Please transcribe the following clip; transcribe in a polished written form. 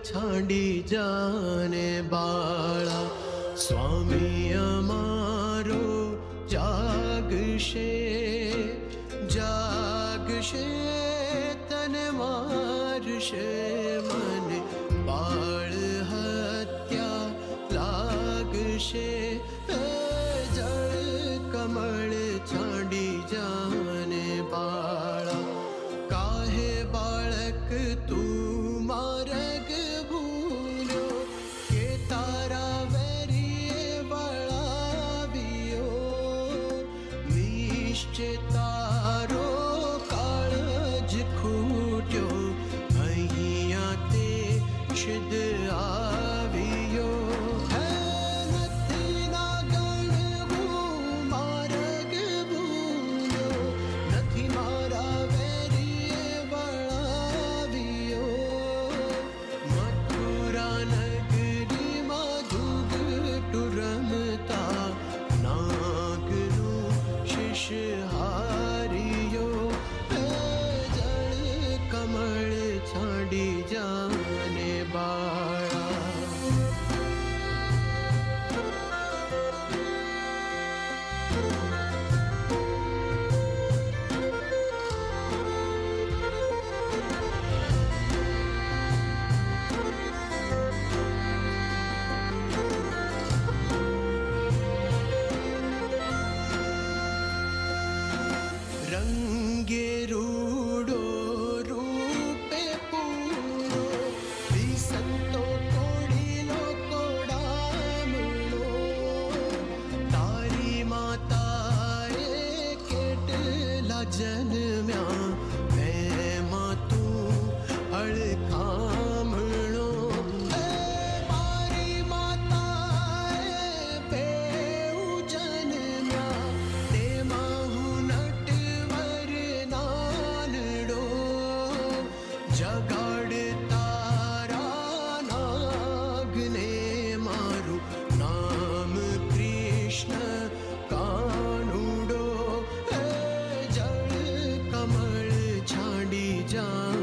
છાંડી જાને બાળા, સ્વામી અમારો જાગશે જાગશે, તને મારશે મને, બાળ હત્યા લાગશે, જળ કમળ છાંડી જાને બાળા, કાહે બાળક તું માર્ગ ભૂલ્યો, કે તારા વેરીએ વળાવ્યો, નિશ્ચય તારો કાળજ ખૂટ્યો, અહીંયા તે સિદ્ધ આવ્યો, નથી ના ગણવું માર્ગ ભૂલ્યો, નથી મારા વેરીએ વળાવ્યો, મથુરા નગરીમાં જુગટુ રમતા, નાગનું શિશ હાર્યો, જળ કમળ છાંડી જાને બાળા. રંગે રૂડો રૂપે પૂરો, વિસંતો કોડીલો કોડામણો, તારી માતાએ કેટલા જન્મ્યા, મેમાં તું અળખામણો, મારી માતાએ બેઉ જન્મ્યા, તેમાં હું જગાડ તારા નાગને, મારું નામ કૃષ્ણ કાનુડો, જળ કમળ છાંડી જા